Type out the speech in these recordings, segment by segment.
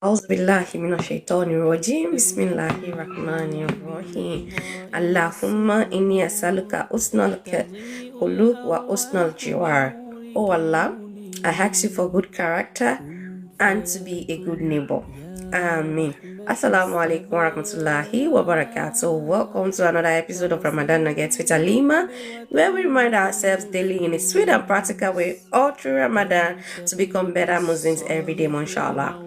أعوذ بالله من الشيطان الرجيم بسم الله الرحمن الرحيم اللهم إني أسألك حسن الخلق وحسن الجوار. Oh Allah, I ask you for good character and to be a good neighbor. Amen. Assalamu alaikum wa rahmatullahi wa barakatuh. Welcome to another episode of Ramadan Nuggets with Alima, where we remind ourselves daily in a sweet and practical way all through Ramadan to become better Muslims every day, mashallah.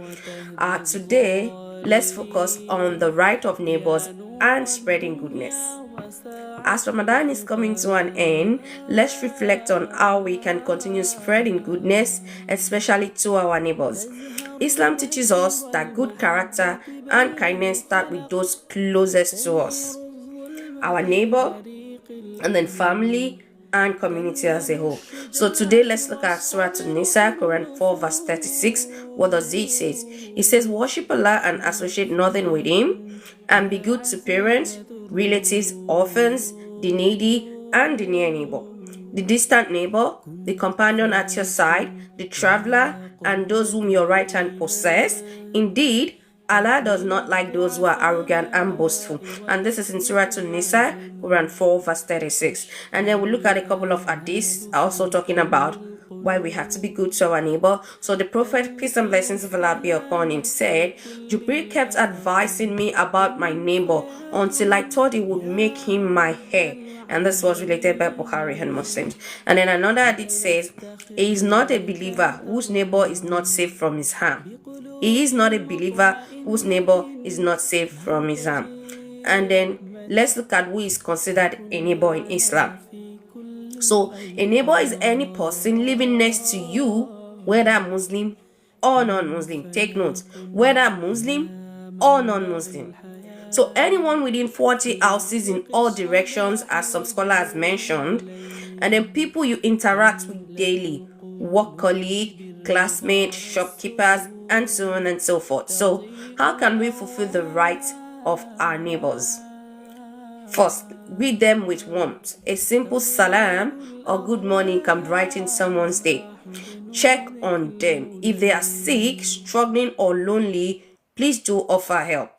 Today, let's focus on the right of neighbors and spreading goodness. As Ramadan is coming to an end, let's reflect on how we can continue spreading goodness, especially to our neighbors. Islam teaches us that good character and kindness start with those closest to us, our neighbor, and then family and community as a whole. So today let's look at Surah An-Nisa, Quran 4 verse 36. What does it say? It says, worship Allah and associate nothing with Him, and be good to parents, relatives, orphans, the needy, and the near neighbor, the distant neighbor, the companion at your side, the traveler, and those whom your right hand possess. Indeed, Allah does not like those who are arrogant and boastful. And this is in Surah An-Nisa, Quran 4 verse 36. And then we look at a couple of hadiths also talking about why we have to be good to our neighbor. So the Prophet, peace and blessings of Allah be upon him, said, Jibril kept advising me about my neighbor until I thought it would make him my heir. And this was related by Bukhari and Muslims. And then another hadith says, he is not a believer whose neighbor is not safe from his harm. He is not a believer whose neighbor is not safe from his harm. And then let's look at who is considered a neighbor in Islam. So a neighbor is any person living next to you, whether Muslim or non-Muslim. Take note, whether Muslim or non-Muslim. So anyone within 40 houses in all directions, as some scholars mentioned, and then people you interact with daily, work colleague, classmates, shopkeepers, and so on and so forth. So how can we fulfill the rights of our neighbors? First, greet them with warmth. A simple salam or good morning can brighten someone's day. Check on them. If they are sick, struggling, or lonely, please do offer help.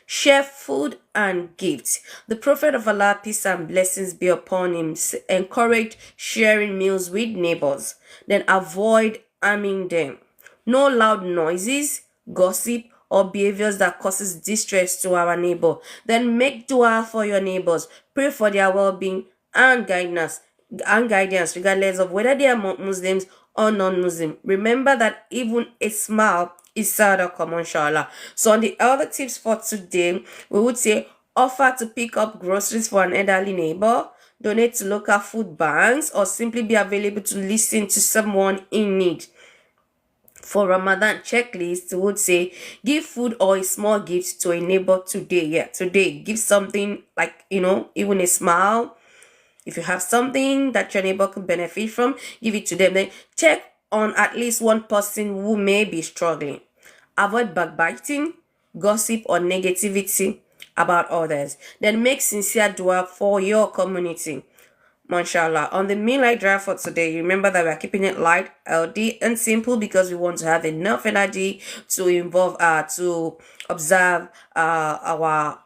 Share food and gifts. The Prophet of Allah, peace and blessings be upon him, encouraged sharing meals with neighbors. Then avoid harming them. No loud noises, gossip, or behaviors that causes distress to our neighbor. Then make dua for your neighbors. Pray for their well-being and guidance, regardless of whether they are Muslims or non-Muslim. Remember that even a smile is sadaqah, mashallah. So on the other tips for today, we would say offer to pick up groceries for an elderly neighbor, donate to local food banks, or simply be available to listen to someone in need. For Ramadan checklist, we would say give food or a small gift to a neighbor today. Yeah, today give something like, even a smile. If you have something that your neighbor could benefit from, give it to them. Then check on at least one person who may be struggling. Avoid backbiting, gossip, or negativity about others. Then make sincere dua for your community. Mashallah. On the midnight drive for today, remember that we are keeping it light, healthy, and simple because we want to have enough energy to observe our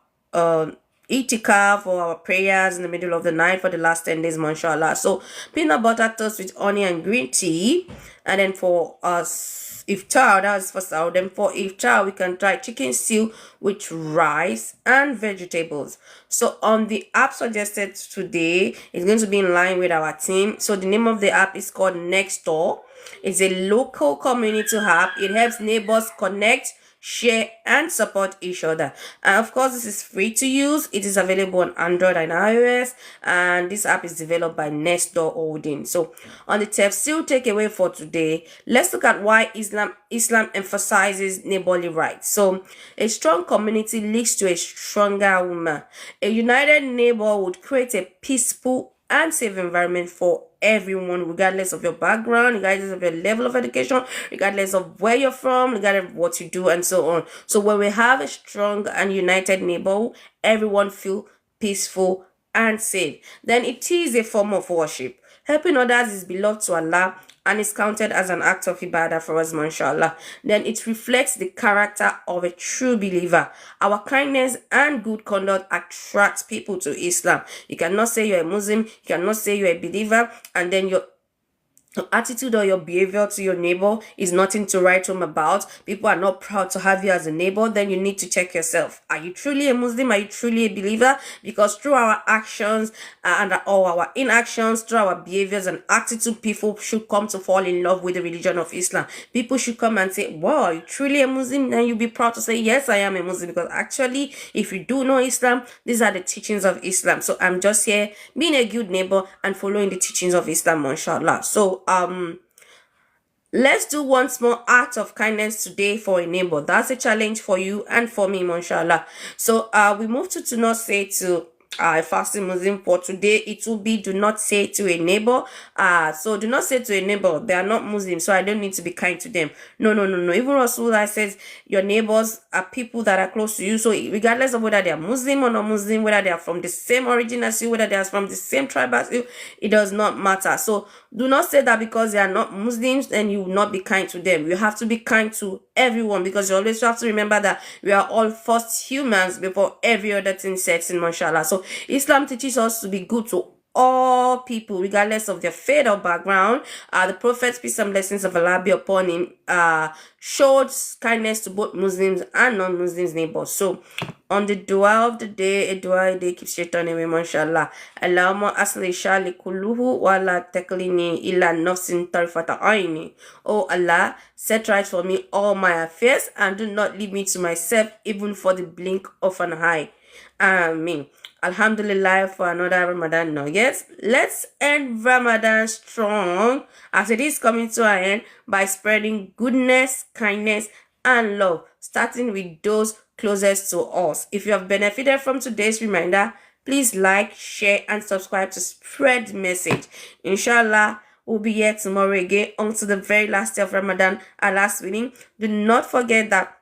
itikaf for our prayers in the middle of the night for the last 10 days, mashallah. So peanut butter toast with honey and green tea. And then for us iftar, that was for Saud. Then for iftar, we can try chicken stew with rice and vegetables. So on the app suggested today, it's going to be in line with our team. So the name of the app is called Nextdoor. It's a local community app. It helps neighbors connect, share, and support each other. And of course, this is free to use. It is available on Android and iOS, and this app is developed by Nextdoor Holding. So on the tafsir takeaway for today, let's look at why Islam emphasizes neighborly rights. So a strong community leads to a stronger ummah. A united neighborhood creates a peaceful and safe environment for everyone, regardless of your background, regardless of your level of education, regardless of where you're from, regardless of what you do, and so on. So when we have a strong and united neighborhood, everyone feel peaceful and safe. Then it is a form of worship. Helping others is beloved to Allah and is counted as an act of ibadah for us, mashallah, then it reflects the character of a true believer. Our kindness and good conduct attracts people to Islam. You cannot say you're a Muslim, you cannot say you're a believer, and then your attitude or your behavior to your neighbor is nothing to write home about. People are not proud to have you as a neighbor. Then you need to check yourself. Are you truly a Muslim? Are you truly a believer? Because through our actions and all our inactions, through our behaviors and attitude, people should come to fall in love with the religion of Islam. People should come and say, wow, are you truly a Muslim? Then you'll be proud to say, yes, I am a Muslim. Because actually, if you do know Islam, these are the teachings of Islam. So I'm just here being a good neighbor and following the teachings of Islam, mashallah. So let's do one small act of kindness today for a neighbor. That's a challenge for you and for me, mashallah. So we move to do not say to a fasting Muslim. For today it will be do not say to a neighbor. So do not say to a neighbor, they are not Muslim, so I don't need to be kind to them. No. Even Rasulullah says your neighbors are people that are close to you. So regardless of whether they are Muslim or not Muslim, whether they are from the same origin as you, whether they are from the same tribe as you, it does not matter. So do not say that because they are not Muslims, then you will not be kind to them. You have to be kind to everyone, because you always have to remember that we are all first humans before every other thing sets in, mashallah. So Islam teaches us to be good to all people, regardless of their faith or background. The Prophet, peace and blessings of Allah be upon him, showed kindness to both Muslims and non-Muslims neighbors. So on the dua of the day, a dua a day keeps shaitan away, mashallah. Allahumma asli shali kulluhu wa la taklini illa nafsin tarfata aini. Oh Allah, set right for me all my affairs and do not leave me to myself even for the blink of an eye. Amen. Alhamdulillah for another Ramadan now. Yes, let's end Ramadan strong as it is coming to an end by spreading goodness, kindness, and love, starting with those closest to us. If you have benefited from today's reminder, please like, share, and subscribe to spread the message. Inshallah, we'll be here tomorrow again until the very last day of Ramadan, our last winning. Do not forget that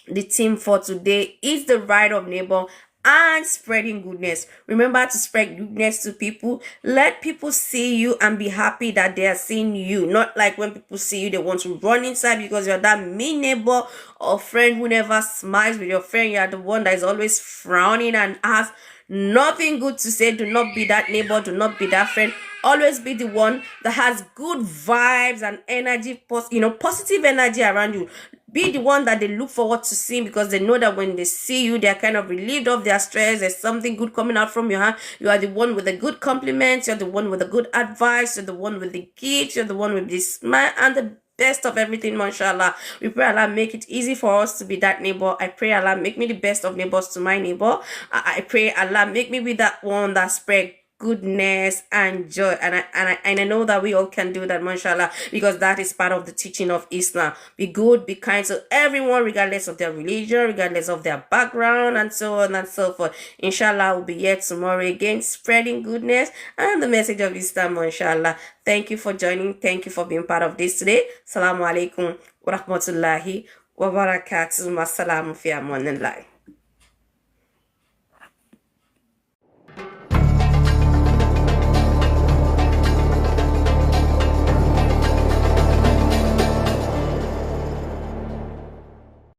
the theme for today is the right of neighbor and spreading goodness. Remember to spread goodness to people. Let people see you and be happy that they are seeing you. Not like when people see you, they want to run inside because you're that mean neighbor or friend who never smiles with your friend. You're the one that is always frowning and has nothing good to say. Do not be that neighbor. Do not be that friend. Always be the one that has good vibes and energy, positive energy around you. Be the one that they look forward to seeing, because they know that when they see you, they're kind of relieved of their stress. There's something good coming out from your hand. You are the one with the good compliments. You're the one with the good advice. You're the one with the gifts. You're the one with the smile and the best of everything, mashallah. We pray Allah make it easy for us to be that neighbor. I pray Allah make me the best of neighbors to my neighbor. I pray Allah make me be that one that spread goodness and joy, and I know that we all can do that, mashallah, because that is part of the teaching of Islam. Be good, be kind to everyone, regardless of their religion, regardless of their background, and so on and so forth. Inshallah, we'll be here tomorrow again, spreading goodness and the message of Islam, mashallah. Thank you for joining. Thank you for being part of this today. Assalamu alaikum wa rahmatullahi wa barakatuh. Assalamu fi amanillah.